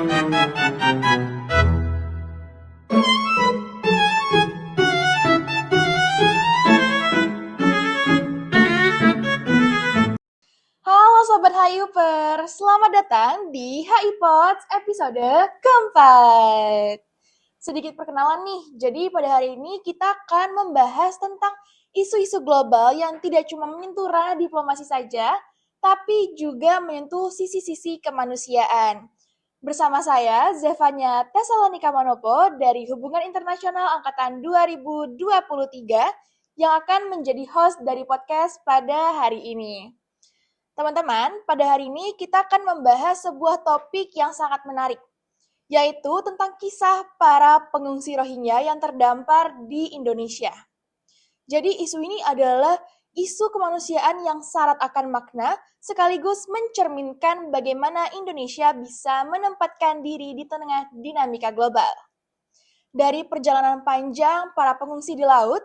Halo Sobat Hayuper, selamat datang di HI Pods episode keempat. Sedikit perkenalan nih, jadi pada hari ini kita akan membahas tentang isu-isu global yang tidak cuma menyentuh ranah diplomasi saja, tapi juga menyentuh sisi-sisi kemanusiaan. Bersama saya, Zevanya Tesalonika Manopo dari Hubungan Internasional Angkatan 2023 yang akan menjadi host dari podcast pada hari ini. Teman-teman, pada hari ini kita akan membahas sebuah topik yang sangat menarik, yaitu tentang kisah para pengungsi Rohingya yang terdampar di Indonesia. Jadi isu ini adalah isu kemanusiaan yang syarat akan makna, sekaligus mencerminkan bagaimana Indonesia bisa menempatkan diri di tengah dinamika global. Dari perjalanan panjang para pengungsi di laut,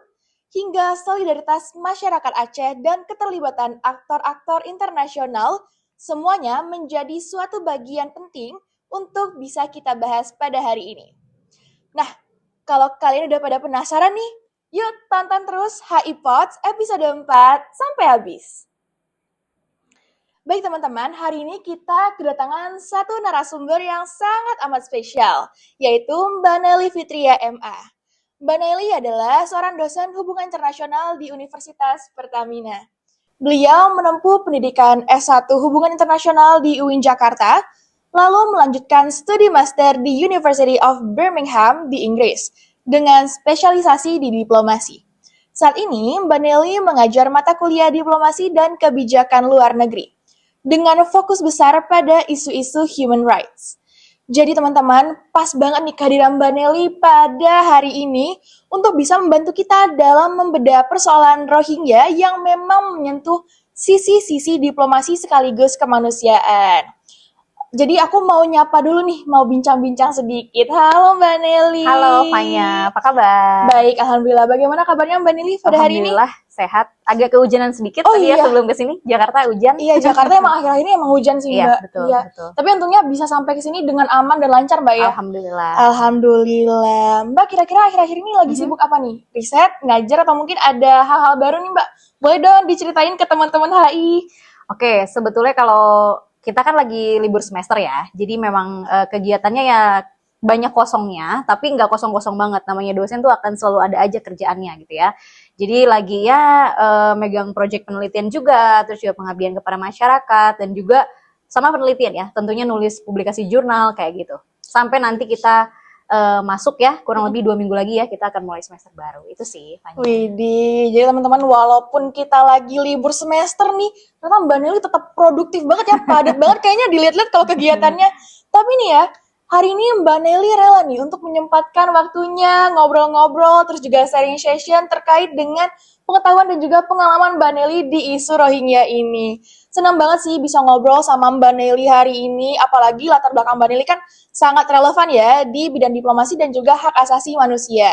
hingga solidaritas masyarakat Aceh dan keterlibatan aktor-aktor internasional, semuanya menjadi suatu bagian penting untuk bisa kita bahas pada hari ini. Nah, kalau kalian udah pada penasaran nih, yuk tonton terus HI Pods episode 4 sampai habis. Baik teman-teman, hari ini kita kedatangan satu narasumber yang sangat amat spesial, yaitu Mbak Nelly Fitria MA. Mbak Nelly adalah seorang dosen hubungan internasional di Universitas Pertamina. Beliau menempuh pendidikan S1 Hubungan Internasional di UIN Jakarta, lalu melanjutkan studi master di University of Birmingham di Inggris, dengan spesialisasi di diplomasi. Saat ini, Mbak Nelly mengajar mata kuliah diplomasi dan kebijakan luar negeri, dengan fokus besar pada isu-isu human rights. Jadi teman-teman, pas banget nih kehadiran Mbak Nelly pada hari ini untuk bisa membantu kita dalam membedah persoalan Rohingya yang memang menyentuh sisi-sisi diplomasi sekaligus kemanusiaan. Jadi aku mau nyapa dulu nih, mau bincang-bincang sedikit. Halo Mbak Nelly. Halo Fanya, apa kabar? Baik, Alhamdulillah. Bagaimana kabarnya Mbak Nelly pada hari ini? Alhamdulillah sehat. Agak kehujanan sedikit Oh tadi iya. ya sebelum kesini. Jakarta hujan. Iya, Jakarta emang akhir-akhir ini emang hujan sih Iya, Mbak. betul, Iya. betul. Tapi untungnya bisa sampai ke sini dengan aman dan lancar Mbak ya. Alhamdulillah. Alhamdulillah. Mbak kira-kira akhir-akhir ini lagi sibuk apa nih? Riset, ngajar, atau mungkin ada hal-hal baru nih Mbak? Boleh dong diceritain ke teman-teman HI. Oke, sebetulnya kalau kita kan lagi libur semester ya, jadi memang kegiatannya ya banyak kosongnya, tapi nggak kosong-kosong banget. Namanya dosen tuh akan selalu ada aja kerjaannya gitu ya. Jadi lagi ya megang proyek penelitian juga, terus juga pengabdian kepada masyarakat, dan juga sama penelitian ya, tentunya nulis publikasi jurnal kayak gitu. Sampai nanti kita masuk ya, kurang lebih 2 minggu lagi ya, kita akan mulai semester baru. Itu sih, Fanya. Widih, jadi teman-teman walaupun kita lagi libur semester nih, ternyata Mbak Nelly tetap produktif banget ya, padat banget kayaknya dilihat-lihat kalau kegiatannya. Tapi nih ya, hari ini Mbak Nelly rela nih untuk menyempatkan waktunya ngobrol-ngobrol, terus juga sharing session terkait dengan pengetahuan dan juga pengalaman Mbak Nelly di isu Rohingya ini. Senang banget sih bisa ngobrol sama Mbak Nelly hari ini, apalagi latar belakang Mbak Nelly kan sangat relevan ya di bidang diplomasi dan juga hak asasi manusia.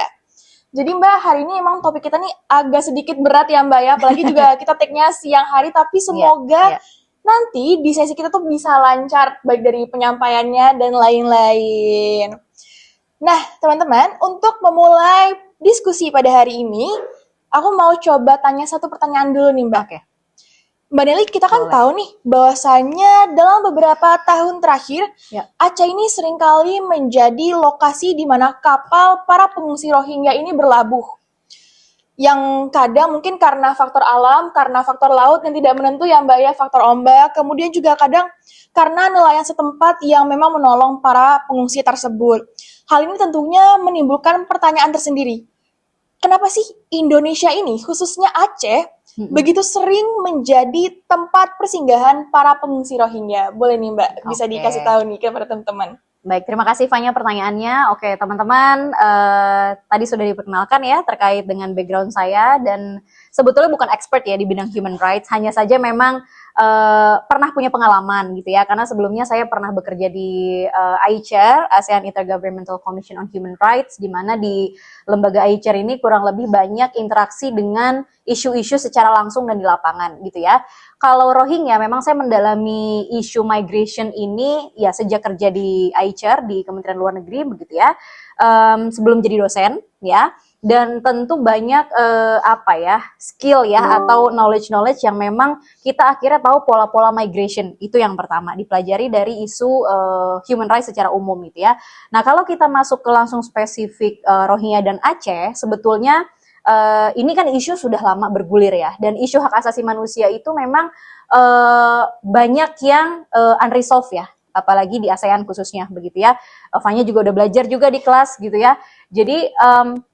Jadi Mbak, hari ini emang topik kita nih agak sedikit berat ya Mbak ya, apalagi juga kita take-nya siang hari, tapi semoga nanti di sesi kita tuh bisa lancar, baik dari penyampaiannya dan lain-lain. Nah, teman-teman, untuk memulai diskusi pada hari ini, aku mau coba tanya satu pertanyaan dulu nih Mbak. Oke. Mbak Nelly, kita kan tahu nih bahwasannya dalam beberapa tahun terakhir, Aceh ini seringkali menjadi lokasi di mana kapal para pengungsi Rohingya ini berlabuh. Yang kadang mungkin karena faktor alam, karena faktor laut yang tidak menentu ya Mbak ya, faktor ombak, kemudian juga kadang karena nelayan setempat yang memang menolong para pengungsi tersebut. Hal ini tentunya menimbulkan pertanyaan tersendiri. Kenapa sih Indonesia ini, khususnya Aceh, begitu sering menjadi tempat persinggahan para pengungsi Rohingya? Boleh nih Mbak, bisa dikasih tahu nih kepada teman-teman. Baik, terima kasih Fanya pertanyaannya. Oke, teman-teman, tadi sudah diperkenalkan ya terkait dengan background saya, dan sebetulnya bukan expert ya di bidang human rights, hanya saja memang pernah punya pengalaman gitu ya, karena sebelumnya saya pernah bekerja di AICHR, ASEAN Intergovernmental Commission on Human Rights, di mana di lembaga AICHR ini kurang lebih banyak interaksi dengan isu-isu secara langsung dan di lapangan gitu ya. Kalau Rohingya, memang saya mendalami isu migration ini ya sejak kerja di AICHR di Kementerian Luar Negeri begitu ya, sebelum jadi dosen ya. Dan tentu banyak skill ya atau knowledge yang memang kita akhirnya tahu pola-pola migration, itu yang pertama dipelajari dari isu human rights secara umum gitu ya. Nah, kalau kita masuk ke langsung spesifik Rohingya dan Aceh, sebetulnya ini kan isu sudah lama bergulir ya, dan isu hak asasi manusia itu memang banyak yang unresolved ya, apalagi di ASEAN khususnya begitu ya. Fanya juga udah belajar juga di kelas gitu ya. Jadi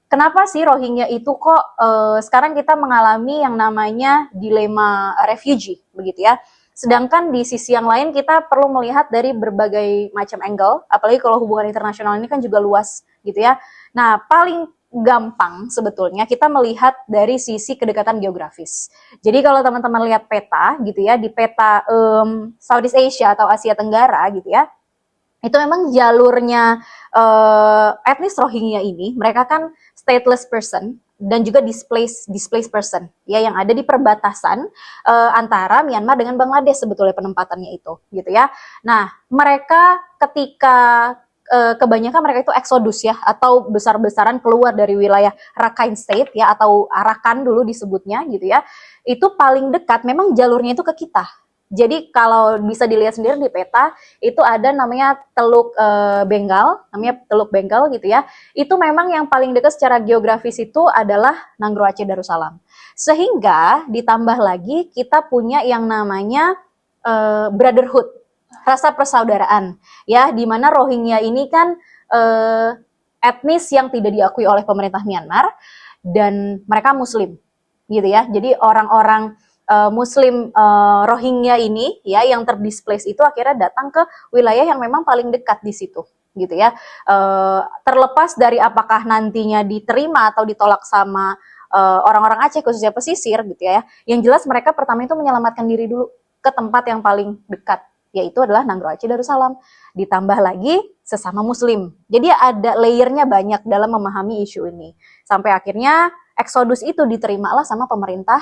kenapa sih Rohingya itu kok sekarang kita mengalami yang namanya dilema refugee begitu ya. Sedangkan di sisi yang lain kita perlu melihat dari berbagai macam angle, apalagi kalau hubungan internasional ini kan juga luas gitu ya. Nah, paling gampang sebetulnya kita melihat dari sisi kedekatan geografis. Jadi kalau teman-teman lihat peta gitu ya, di peta Southeast Asia atau Asia Tenggara gitu ya, itu memang jalurnya etnis Rohingya ini, mereka kan stateless person dan juga displaced person ya, yang ada di perbatasan antara Myanmar dengan Bangladesh sebetulnya penempatannya itu gitu ya. Nah, mereka ketika kebanyakan mereka itu eksodus ya, atau besar-besaran keluar dari wilayah Rakhine State ya, atau Arakan dulu disebutnya gitu ya, itu paling dekat memang jalurnya itu ke kita. Jadi kalau bisa dilihat sendiri di peta, itu ada namanya Teluk Bengal, namanya Teluk Bengal gitu ya. Itu memang yang paling dekat secara geografis itu adalah Nanggro Aceh Darussalam. Sehingga ditambah lagi kita punya yang namanya brotherhood, rasa persaudaraan ya, di mana Rohingya ini kan etnis yang tidak diakui oleh pemerintah Myanmar dan mereka Muslim gitu ya. Jadi orang-orang Muslim Rohingya ini ya yang terdisplace itu akhirnya datang ke wilayah yang memang paling dekat di situ gitu ya. Terlepas dari apakah nantinya diterima atau ditolak sama orang-orang Aceh khususnya pesisir gitu ya. Yang jelas mereka pertama itu menyelamatkan diri dulu ke tempat yang paling dekat, yaitu adalah Nanggro Aceh Darussalam. Ditambah lagi sesama Muslim. Jadi ada layernya banyak dalam memahami isu ini. Sampai akhirnya eksodus itu diterimalah sama pemerintah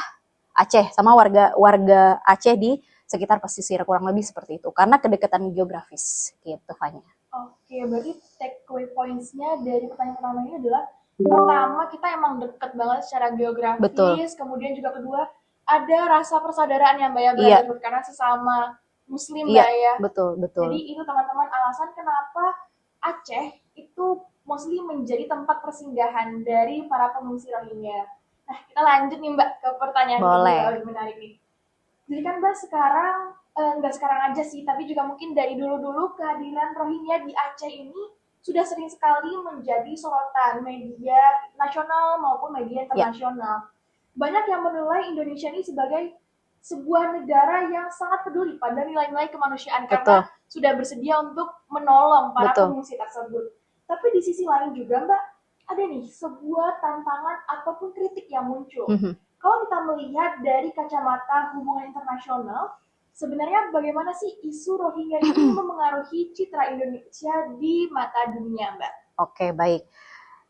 Aceh, sama warga Aceh di sekitar pesisir, kurang lebih seperti itu. Karena kedekatan geografis gitu, Fanya. Oke, berarti takeaway points-nya dari pertanyaan pertama ini adalah pertama kita emang deket banget secara geografis. Betul. Kemudian juga kedua ada rasa persaudaraan ya Mbak ya, brotherhood, karena sesama Muslim Mbak ya. Betul. Jadi itu teman-teman alasan kenapa Aceh itu mostly menjadi tempat persinggahan dari para pengungsi Rohingya. Nah, kita lanjut nih Mbak ke pertanyaan yang lebih menarik nih. Jadi kan Mbak sekarang, nggak sekarang aja sih, tapi juga mungkin dari dulu-dulu kehadiran Rohingya di Aceh ini sudah sering sekali menjadi sorotan media nasional maupun media internasional. Banyak yang menilai Indonesia ini sebagai sebuah negara yang sangat peduli pada nilai-nilai kemanusiaan karena sudah bersedia untuk menolong para pengungsi tersebut. Tapi di sisi lain juga Mbak, ada nih sebuah tantangan ataupun kritik yang muncul. Kalau kita melihat dari kacamata hubungan internasional, sebenarnya bagaimana sih isu Rohingya ini memengaruhi citra Indonesia di mata dunia, Mbak? Oke, baik.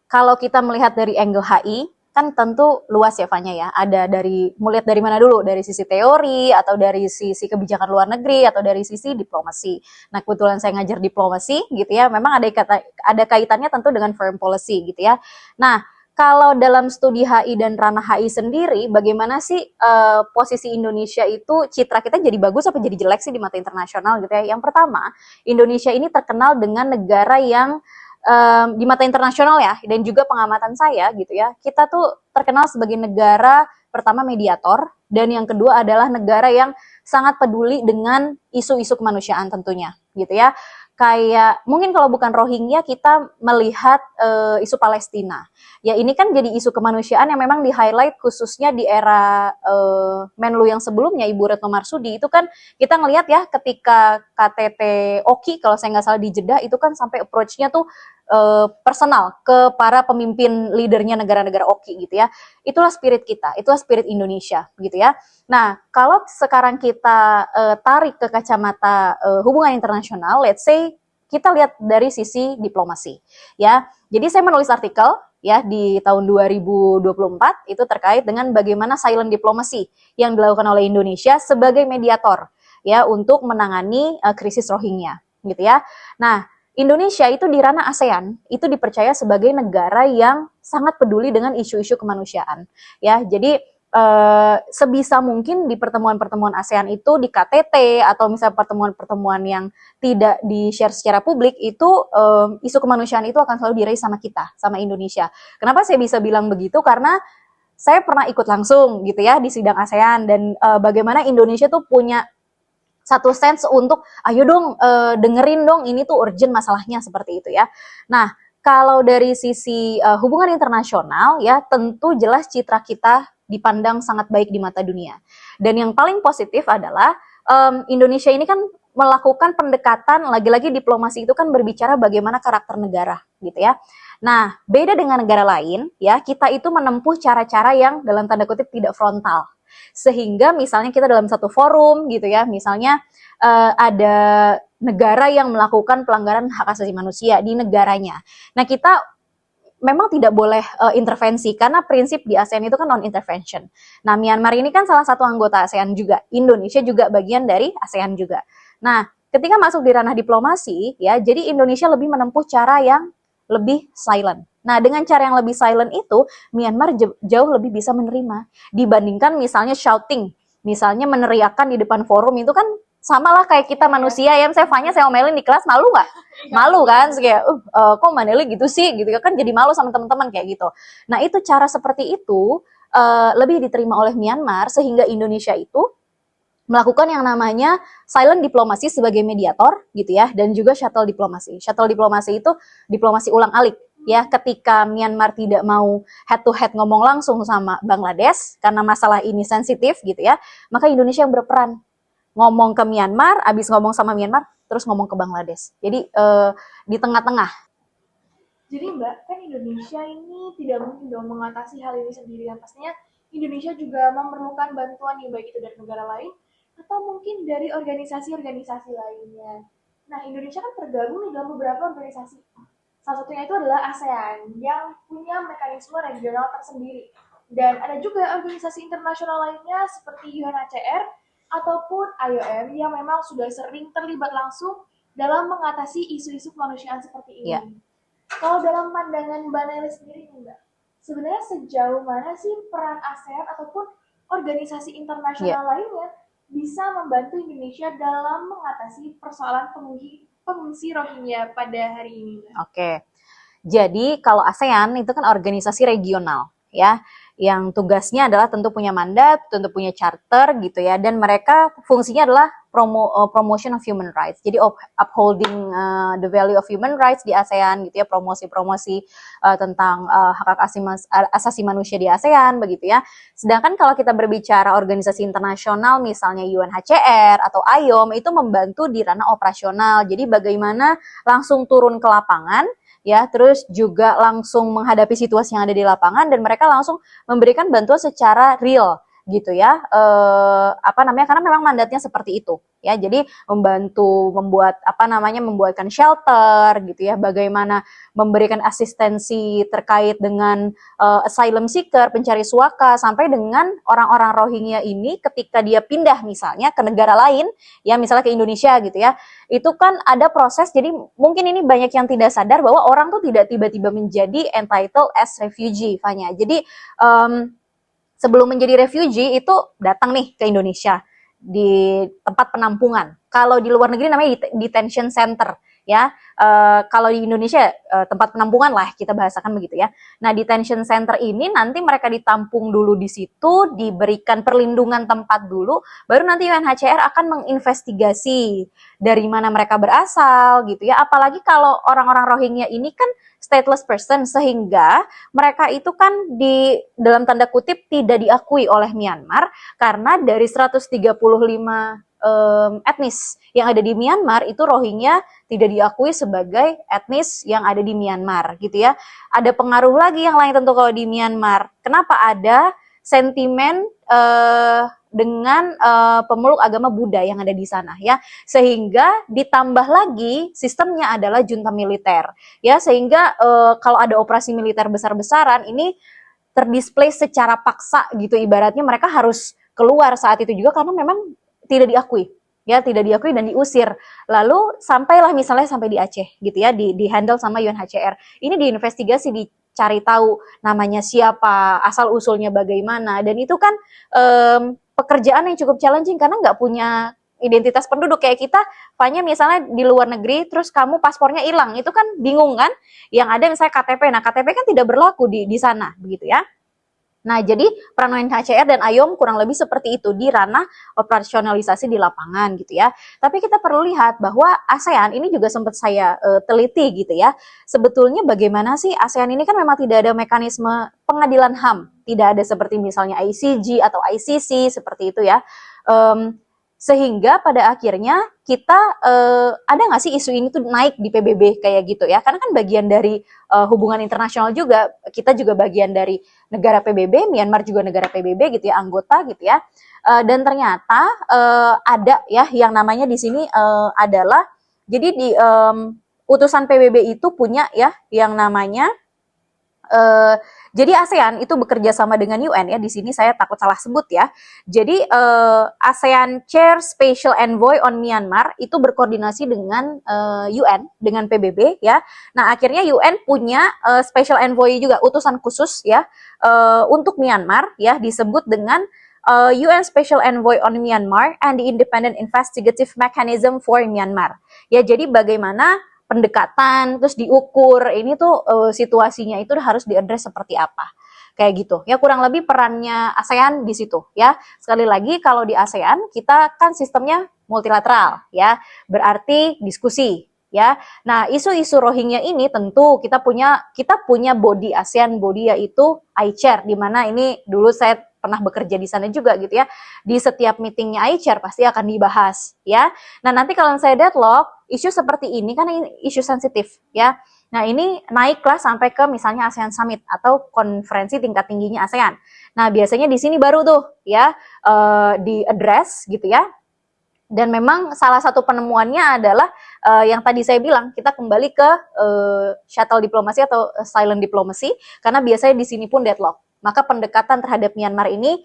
Kalau kita melihat dari angle HI, kan tentu luas ya Fanya ya. Ada mau lihat dari mana dulu? Dari sisi teori, atau dari sisi kebijakan luar negeri, atau dari sisi diplomasi. Nah, kebetulan saya ngajar diplomasi gitu ya, memang ada kaitannya tentu dengan foreign policy gitu ya. Nah, kalau dalam studi HI dan ranah HI sendiri, bagaimana sih posisi Indonesia itu, citra kita jadi bagus apa jadi jelek sih di mata internasional gitu ya? Yang pertama, Indonesia ini terkenal dengan negara yang di mata internasional ya, dan juga pengamatan saya gitu ya, kita tuh terkenal sebagai negara pertama mediator, dan yang kedua adalah negara yang sangat peduli dengan isu-isu kemanusiaan tentunya gitu ya. Kayak mungkin kalau bukan Rohingya, kita melihat isu Palestina. Ya ini kan jadi isu kemanusiaan yang memang di-highlight khususnya di era Menlu yang sebelumnya, Ibu Retno Marsudi. Itu kan kita ngelihat ya ketika KTT Oki, kalau saya nggak salah di Jeddah, itu kan sampai approach-nya tuh personal ke para pemimpin leadernya negara-negara Oki gitu ya. Itulah spirit kita, itulah spirit Indonesia gitu gitu ya. Nah, kalau sekarang kita tarik ke kacamata hubungan internasional, let's say kita lihat dari sisi diplomasi, ya. Jadi saya menulis artikel ya di tahun 2024 itu terkait dengan bagaimana silent diplomacy yang dilakukan oleh Indonesia sebagai mediator ya untuk menangani krisis Rohingya, gitu ya. Nah, Indonesia itu di ranah ASEAN itu dipercaya sebagai negara yang sangat peduli dengan isu-isu kemanusiaan. Ya, jadi sebisa mungkin di pertemuan-pertemuan ASEAN itu di KTT atau misalnya pertemuan-pertemuan yang tidak di-share secara publik itu isu kemanusiaan itu akan selalu diraih sama kita, sama Indonesia. Kenapa saya bisa bilang begitu? Karena saya pernah ikut langsung gitu ya di sidang ASEAN dan bagaimana Indonesia tuh punya satu sense untuk ayo dong dengerin dong ini tuh urgent masalahnya seperti itu ya. Nah, kalau dari sisi hubungan internasional ya tentu jelas citra kita dipandang sangat baik di mata dunia. Dan yang paling positif adalah Indonesia ini kan melakukan pendekatan, lagi-lagi diplomasi itu kan berbicara bagaimana karakter negara gitu ya. Nah, beda dengan negara lain ya, kita itu menempuh cara-cara yang dalam tanda kutip tidak frontal. Sehingga misalnya kita dalam satu forum gitu ya, misalnya ada negara yang melakukan pelanggaran hak asasi manusia di negaranya. Nah, kita memang tidak boleh intervensi karena prinsip di ASEAN itu kan non-intervention. Nah, Myanmar ini kan salah satu anggota ASEAN juga. Indonesia juga bagian dari ASEAN juga. Nah, ketika masuk di ranah diplomasi, ya, jadi Indonesia lebih menempuh cara yang lebih silent. Nah, dengan cara yang lebih silent itu, Myanmar jauh lebih bisa menerima dibandingkan misalnya shouting, misalnya meneriakkan di depan forum itu kan sama lah kayak kita manusia ya. Saya Fanya, saya omelin di kelas, malu nggak? Malu kan? Terus kayak, kok Maneli gitu sih? Gitu kan jadi malu sama teman-teman kayak gitu. Nah, itu cara seperti itu lebih diterima oleh Myanmar sehingga Indonesia itu melakukan yang namanya silent diplomasi sebagai mediator gitu ya, dan juga shuttle diplomasi. Shuttle diplomasi itu diplomasi ulang-alik ya, ketika Myanmar tidak mau head to head ngomong langsung sama Bangladesh karena masalah ini sensitif gitu ya, maka Indonesia yang berperan ngomong ke Myanmar, abis ngomong sama Myanmar terus ngomong ke Bangladesh. Jadi di tengah-tengah. Jadi Mbak, kan Indonesia ini tidak mungkin dong mengatasi hal ini sendirian. Pastinya Indonesia juga memerlukan bantuan nih, baik itu dari negara lain atau mungkin dari organisasi-organisasi lainnya. Nah, Indonesia kan tergabung di dalam beberapa organisasi. Salah satunya itu adalah ASEAN yang punya mekanisme regional tersendiri. Dan ada juga organisasi internasional lainnya seperti UNHCR ataupun IOM yang memang sudah sering terlibat langsung dalam mengatasi isu-isu kemanusiaan seperti ini. Ya. Kalau dalam pandangan Mbak Nelly sendiri nih Mbak, sebenarnya sejauh mana sih peran ASEAN ataupun organisasi internasional lainnya bisa membantu Indonesia dalam mengatasi persoalan pengungsi Rohingya pada hari ini? Oke. Jadi kalau ASEAN itu kan organisasi regional ya, yang tugasnya adalah tentu punya mandat, tentu punya charter gitu ya, dan mereka fungsinya adalah promotion of human rights. Jadi upholding the value of human rights di ASEAN gitu ya, promosi-promosi tentang hak asasi manusia di ASEAN begitu ya. Sedangkan kalau kita berbicara organisasi internasional misalnya UNHCR atau IOM itu membantu di ranah operasional. Jadi bagaimana langsung turun ke lapangan ya, terus juga langsung menghadapi situasi yang ada di lapangan dan mereka langsung memberikan bantuan secara real gitu ya, karena memang mandatnya seperti itu ya. Jadi membantu membuatkan shelter gitu ya, bagaimana memberikan asistensi terkait dengan asylum seeker, pencari suaka, sampai dengan orang-orang Rohingya ini ketika dia pindah misalnya ke negara lain ya, misalnya ke Indonesia gitu ya, itu kan ada proses. Jadi mungkin ini banyak yang tidak sadar bahwa orang tuh tidak tiba-tiba menjadi entitled as refugee, Fanya. Jadi sebelum menjadi refugee itu datang nih ke Indonesia di tempat penampungan. Kalau di luar negeri namanya detention center ya. Kalau di Indonesia tempat penampungan lah kita bahasakan begitu ya. Nah, detention center ini nanti mereka ditampung dulu di situ, diberikan perlindungan tempat dulu, baru nanti UNHCR akan menginvestigasi dari mana mereka berasal gitu ya. Apalagi kalau orang-orang Rohingya ini kan stateless person, sehingga mereka itu kan di dalam tanda kutip tidak diakui oleh Myanmar karena dari 135 etnis yang ada di Myanmar itu Rohingya tidak diakui sebagai etnis yang ada di Myanmar gitu ya. Ada pengaruh lagi yang lain tentu kalau di Myanmar. Kenapa ada sentimen dengan pemeluk agama Buddha yang ada di sana ya, sehingga ditambah lagi sistemnya adalah junta militer ya, sehingga kalau ada operasi militer besar-besaran ini terdisplay secara paksa gitu, ibaratnya mereka harus keluar saat itu juga karena memang tidak diakui ya, tidak diakui dan diusir. Lalu sampailah misalnya sampai di Aceh gitu ya, di handle sama UNHCR. Ini diinvestigasi, dicari tahu namanya siapa, asal usulnya bagaimana, dan itu kan pekerjaan yang cukup challenging karena nggak punya identitas penduduk kayak kita. Fanya misalnya di luar negeri terus kamu paspornya hilang, itu kan bingung kan? Yang ada misalnya KTP, nah KTP kan tidak berlaku di sana begitu ya. Nah, jadi peran UNHCR dan AYOM kurang lebih seperti itu di ranah operasionalisasi di lapangan gitu ya. Tapi kita perlu lihat bahwa ASEAN ini juga sempat saya teliti gitu ya. Sebetulnya bagaimana sih ASEAN ini kan memang tidak ada mekanisme pengadilan HAM. Tidak ada seperti misalnya ICJ atau ICC seperti itu ya. Sehingga pada akhirnya kita ada nggak sih isu ini tuh naik di PBB kayak gitu ya, karena kan bagian dari hubungan internasional juga, kita juga bagian dari negara PBB, Myanmar juga negara PBB gitu ya, anggota gitu ya. Dan ternyata ada ya yang namanya di sini adalah, jadi di utusan PBB itu punya ya yang namanya jadi ASEAN itu bekerja sama dengan UN ya, di sini saya takut salah sebut ya. Jadi ASEAN Chair Special Envoy on Myanmar itu berkoordinasi dengan UN, dengan PBB ya. Nah, akhirnya UN punya Special Envoy juga, utusan khusus ya untuk Myanmar ya, disebut dengan UN Special Envoy on Myanmar and the Independent Investigative Mechanism for Myanmar. Ya, jadi bagaimana pendekatan, terus diukur, ini tuh situasinya itu harus diadres seperti apa, kayak gitu ya, kurang lebih perannya ASEAN di situ ya. Sekali lagi, kalau di ASEAN kita kan sistemnya multilateral ya, berarti diskusi ya. Nah, isu-isu Rohingya ini tentu kita punya body ASEAN body, yaitu iChair, di mana ini dulu saya pernah bekerja di sana juga gitu ya. Di setiap meetingnya iChair pasti akan dibahas ya. Nah, nanti kalau saya deadlock isu seperti ini kan isu sensitif ya. Nah, ini naiklah sampai ke misalnya ASEAN Summit atau konferensi tingkat tingginya ASEAN. Nah, biasanya di sini baru tuh ya di address gitu ya. Dan memang salah satu penemuannya adalah yang tadi saya bilang, kita kembali ke shuttle diplomasi atau silent diplomacy, karena biasanya di sini pun deadlock. Maka pendekatan terhadap Myanmar ini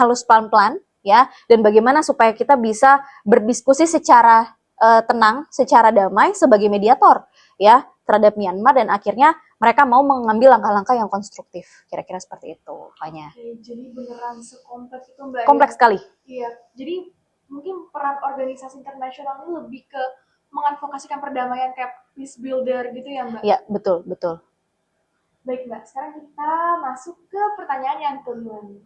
halus pelan-pelan ya, dan bagaimana supaya kita bisa berdiskusi secara tenang, secara damai sebagai mediator ya terhadap Myanmar, dan akhirnya mereka mau mengambil langkah-langkah yang konstruktif. Kira-kira seperti itu, Fanya. Oke, jadi beneran sekompleks itu, Mbak. Kompleks sekali. Iya, jadi mungkin peran organisasi internasional ini lebih ke mengadvokasikan perdamaian kayak peace builder gitu ya, Mbak? Iya, betul, betul. Baik, Mbak. Sekarang kita masuk ke pertanyaan yang kedua nih.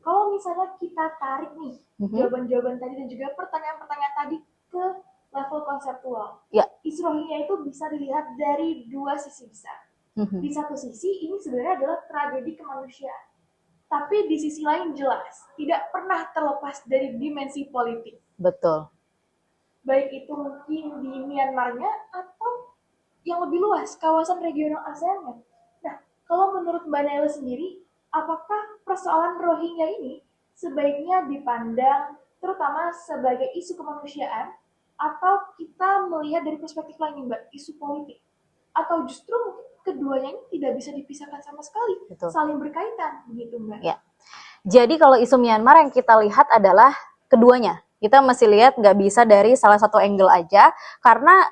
Kalau misalnya kita tarik nih jawaban-jawaban tadi dan juga pertanyaan-pertanyaan tadi ke level konseptual, isu Rohingya itu bisa dilihat dari dua sisi besar. Di satu sisi, ini sebenarnya adalah tragedi kemanusiaan. Tapi di sisi lain jelas, tidak pernah terlepas dari dimensi politik. Betul. Baik itu mungkin di Myanmarnya atau yang lebih luas, kawasan regional ASEAN. Nah, kalau menurut Mbak Naila sendiri, apakah persoalan Rohingya ini sebaiknya dipandang terutama sebagai isu kemanusiaan, atau kita melihat dari perspektif lain, Mbak, isu politik? Atau justru mungkin keduanya ini tidak bisa dipisahkan sama sekali, betul, saling berkaitan, begitu, Mbak? Ya. Jadi kalau isu Myanmar yang kita lihat adalah keduanya. Kita mesti lihat, nggak bisa dari salah satu angle aja, karena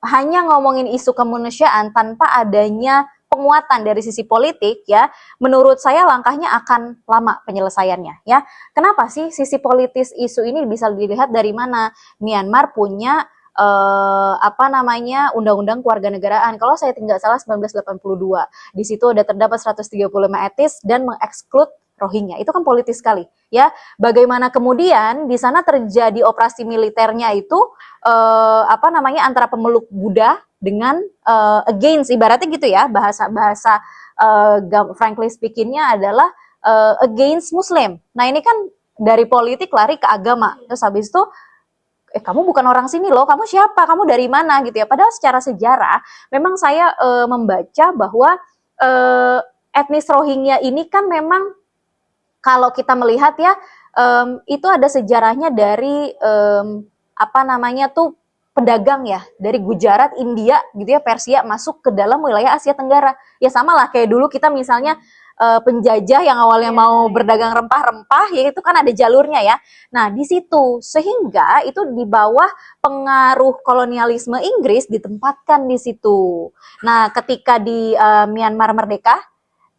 hanya ngomongin isu kemanusiaan tanpa adanya penguatan dari sisi politik ya, menurut saya langkahnya akan lama penyelesaiannya ya. Kenapa sih sisi politis isu ini bisa dilihat dari mana? Myanmar punya undang-undang kewarganegaraan. Kalau saya tidak salah 1982. Di situ ada terdapat 135 etis dan mengeksklud Rohingya. Itu kan politis sekali ya. Bagaimana kemudian di sana terjadi operasi militernya itu antara pemeluk Buddha dengan against, ibaratnya gitu ya, bahasa frankly speakingnya adalah against Muslim. Nah, ini kan dari politik lari ke agama. Terus habis itu kamu bukan orang sini loh, kamu siapa, kamu dari mana gitu ya. Padahal secara sejarah memang saya membaca bahwa etnis Rohingya ini kan memang kalau kita melihat ya, itu ada sejarahnya dari apa namanya tuh pedagang ya dari Gujarat, India gitu ya, Persia masuk ke dalam wilayah Asia Tenggara. Ya sama lah kayak dulu kita misalnya penjajah yang awalnya mau berdagang rempah-rempah, ya itu kan ada jalurnya ya. Nah di situ sehingga itu di bawah pengaruh kolonialisme Inggris ditempatkan di situ. Nah ketika di Myanmar merdeka,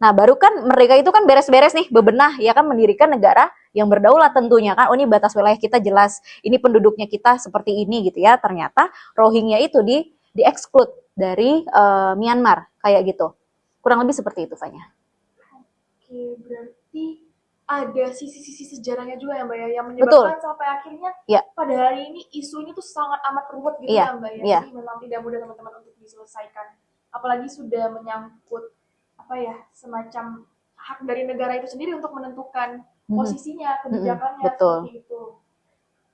nah baru kan merdeka itu kan beres-beres nih bebenah ya kan, mendirikan negara yang berdaulat tentunya kan. Oh ini batas wilayah kita jelas, ini penduduknya kita seperti ini gitu ya. Ternyata Rohingya itu di-exclude dari Myanmar kayak gitu. Kurang lebih seperti itu Fanya. Oke, berarti ada sisi-sisi sejarahnya juga ya Mbak ya, yang menyebabkan sampai akhirnya pada hari ini isunya tuh sangat amat ruwet gitu ya Mbak ya. Jadi memang tidak mudah teman-teman untuk diselesaikan. Apalagi sudah menyangkut apa ya, semacam hak dari negara itu sendiri untuk menentukan posisinya, kebijakannya seperti itu.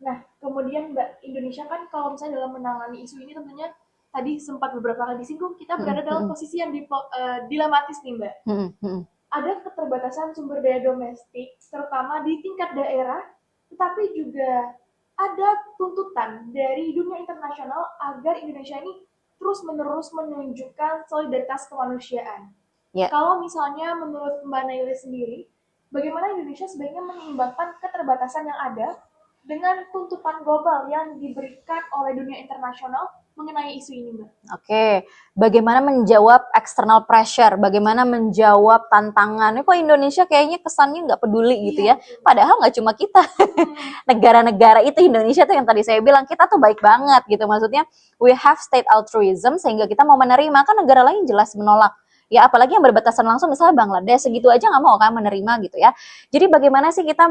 Nah, kemudian Mbak, Indonesia kan kalau misalnya dalam menangani isu ini tentunya tadi sempat beberapa kali disinggung, kita berada dalam posisi yang dilematis nih Mbak. Ada keterbatasan sumber daya domestik, terutama di tingkat daerah, tetapi juga ada tuntutan dari dunia internasional agar Indonesia ini terus-menerus menunjukkan solidaritas kemanusiaan. Kalau misalnya menurut Mbak Naila sendiri, bagaimana Indonesia sebaiknya menyeimbangkan keterbatasan yang ada dengan tuntutan global yang diberikan oleh dunia internasional mengenai isu ini, Mbak? Oke, bagaimana menjawab external pressure, bagaimana menjawab tantangan. Kok Indonesia kayaknya kesannya nggak peduli gitu ya, padahal nggak cuma kita. Negara-negara itu, Indonesia tuh yang tadi saya bilang, kita tuh baik banget gitu, maksudnya we have state altruism, sehingga kita mau menerima, kan negara lain jelas menolak. Ya apalagi yang berbatasan langsung misalnya Bangladesh, segitu aja nggak mau kan menerima gitu ya. Jadi bagaimana sih kita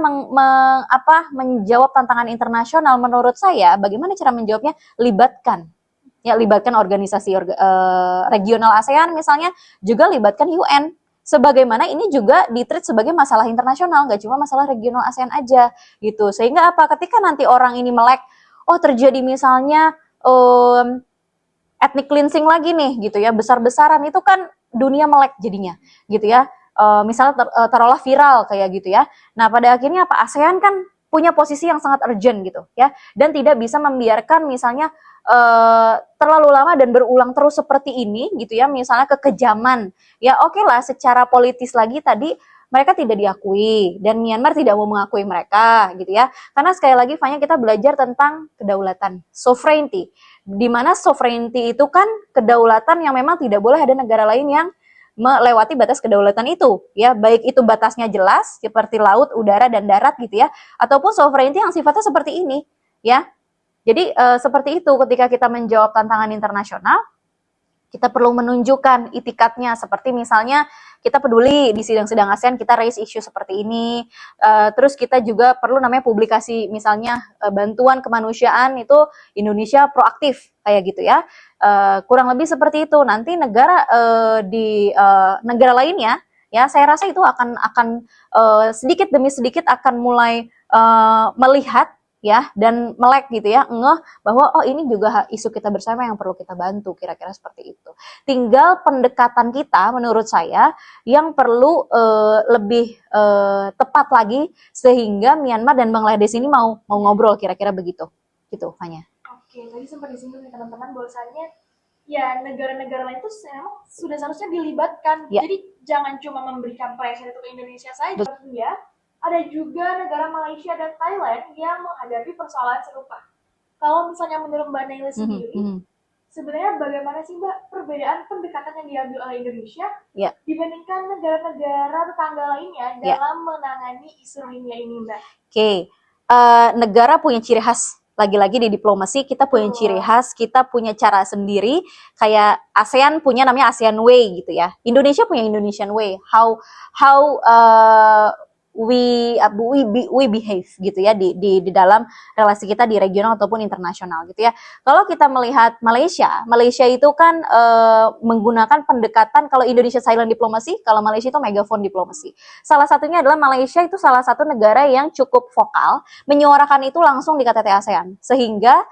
menjawab tantangan internasional? Menurut saya bagaimana cara menjawabnya? Libatkan organisasi regional ASEAN misalnya, juga libatkan UN. Sebagaimana ini juga ditreat sebagai masalah internasional, nggak cuma masalah regional ASEAN aja gitu. Sehingga apa? Ketika nanti orang ini melek, oh terjadi misalnya ethnic cleansing lagi nih gitu ya, besar-besaran, itu kan dunia melek jadinya gitu ya. Misalnya taruhlah viral kayak gitu ya. Nah pada akhirnya apa? ASEAN kan punya posisi yang sangat urgent gitu ya, dan tidak bisa membiarkan misalnya terlalu lama dan berulang terus seperti ini gitu ya, misalnya kekejaman ya. Oke lah, secara politis lagi tadi mereka tidak diakui dan Myanmar tidak mau mengakui mereka gitu ya, karena sekali lagi Fanya kita belajar tentang kedaulatan, sovereignty, di mana sovereignty itu kan kedaulatan yang memang tidak boleh ada negara lain yang melewati batas kedaulatan itu ya, baik itu batasnya jelas seperti laut, udara dan darat gitu ya, ataupun sovereignty yang sifatnya seperti ini ya. Jadi seperti itu, ketika kita menjawab tantangan internasional, kita perlu menunjukkan itikatnya, seperti misalnya kita peduli di sidang-sidang ASEAN, kita raise issue seperti ini. Terus kita juga perlu namanya publikasi, misalnya bantuan kemanusiaan itu Indonesia proaktif kayak gitu ya. Kurang lebih seperti itu. Nanti negara di negara lainnya ya, saya rasa itu akan sedikit demi sedikit akan mulai melihat ya dan melek gitu ya, ngeh bahwa oh ini juga isu kita bersama yang perlu kita bantu, kira-kira seperti itu. Tinggal pendekatan kita menurut saya yang perlu lebih tepat lagi, sehingga Myanmar dan Bangladesh ini mau ngobrol, kira-kira begitu gitu Fanya. Oke, tadi sempat disinggung nih teman-teman bahwasannya ya negara-negara lain itu memang sudah seharusnya dilibatkan. Jadi jangan cuma memberikan pressure itu ke Indonesia saja ya. Ada juga negara Malaysia dan Thailand yang menghadapi persoalan serupa. Kalau misalnya menurut Mbak Naila sendiri, sebenarnya bagaimana sih Mbak perbedaan pendekatan yang diambil oleh Indonesia dibandingkan negara-negara tetangga lainnya dalam menangani isu Rohingya ini, Mbak? Oke, negara punya ciri khas. Lagi-lagi di diplomasi kita punya ciri khas, kita punya cara sendiri. Kayak ASEAN punya namanya ASEAN Way gitu ya. Indonesia punya Indonesian Way. How we behave gitu ya di dalam relasi kita di regional ataupun internasional gitu ya. Kalau kita melihat Malaysia itu kan menggunakan pendekatan, kalau Indonesia silent diplomacy, kalau Malaysia itu megaphone diplomacy. Salah satunya adalah Malaysia itu salah satu negara yang cukup vokal menyuarakan itu langsung di KTT ASEAN, sehingga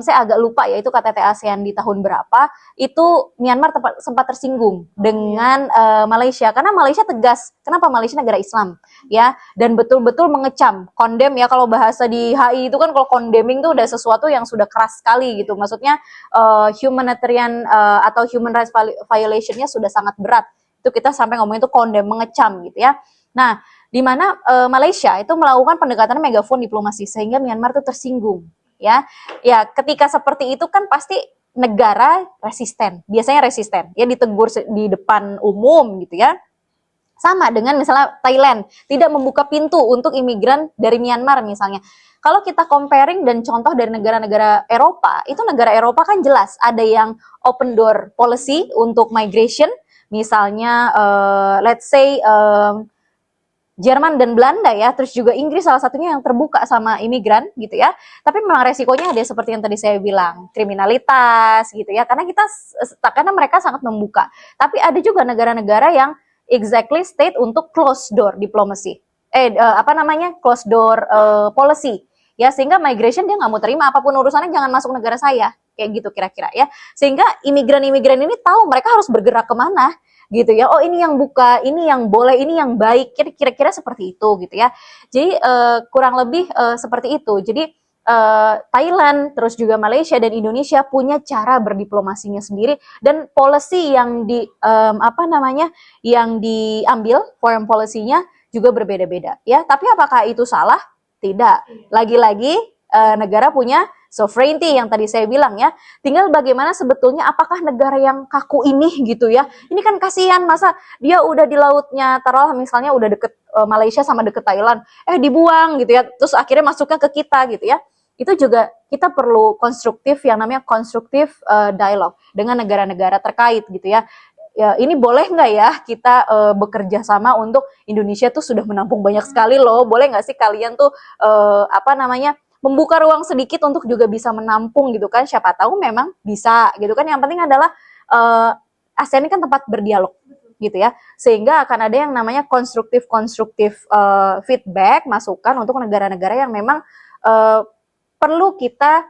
saya agak lupa ya itu KTT ASEAN di tahun berapa, itu Myanmar sempat tersinggung dengan Malaysia karena Malaysia tegas. Kenapa? Malaysia negara Islam ya, dan betul-betul mengecam, condemn ya, kalau bahasa di HI itu kan kalau condemning itu udah sesuatu yang sudah keras sekali gitu. Maksudnya humanitarian atau human rights violation-nya sudah sangat berat. Itu kita sampai ngomongin itu condemn, mengecam gitu ya. Nah, di mana Malaysia itu melakukan pendekatan megaphone diplomasi sehingga Myanmar itu tersinggung ya. Ya, ketika seperti itu kan pasti negara biasanya resisten ya, ditegur di depan umum gitu ya. Sama dengan misalnya Thailand tidak membuka pintu untuk imigran dari Myanmar misalnya. Kalau kita comparing dan contoh dari negara-negara Eropa, itu negara Eropa kan jelas ada yang open door policy untuk migration, misalnya let's say Jerman dan Belanda ya, terus juga Inggris salah satunya yang terbuka sama imigran gitu ya. Tapi memang resikonya ada seperti yang tadi saya bilang, kriminalitas gitu ya, karena mereka sangat membuka. Tapi ada juga negara-negara yang exactly state untuk closed door diplomacy. Closed door policy. Ya, sehingga migration dia nggak mau terima apapun urusannya, jangan masuk negara saya. Kayak gitu kira-kira ya. Sehingga imigran-imigran ini tahu mereka harus bergerak kemana gitu ya. Oh, ini yang buka, ini yang boleh, ini yang baik, kira-kira seperti itu gitu ya. Jadi kurang lebih seperti itu. Jadi Thailand, terus juga Malaysia dan Indonesia punya cara berdiplomasinya sendiri, dan policy yang yang diambil, foreign policy-nya juga berbeda-beda ya. Tapi apakah itu salah? Tidak. Lagi-lagi negara punya sovereignty yang tadi saya bilang ya. Tinggal bagaimana sebetulnya, apakah negara yang kaku ini gitu ya. Ini kan kasihan, masa dia udah di lautnya, taruhlah misalnya udah deket Malaysia sama deket Thailand, dibuang gitu ya. Terus akhirnya masuknya ke kita gitu ya. Itu juga kita perlu yang namanya konstruktif dialog dengan negara-negara terkait gitu ya. Ya, ini boleh nggak ya kita bekerja sama untuk Indonesia tuh sudah menampung banyak sekali loh. Boleh nggak sih kalian tuh membuka ruang sedikit untuk juga bisa menampung gitu kan, siapa tahu memang bisa gitu kan. Yang penting adalah ASEAN ini kan tempat berdialog gitu ya, sehingga akan ada yang namanya konstruktif feedback, masukan untuk negara-negara yang memang perlu kita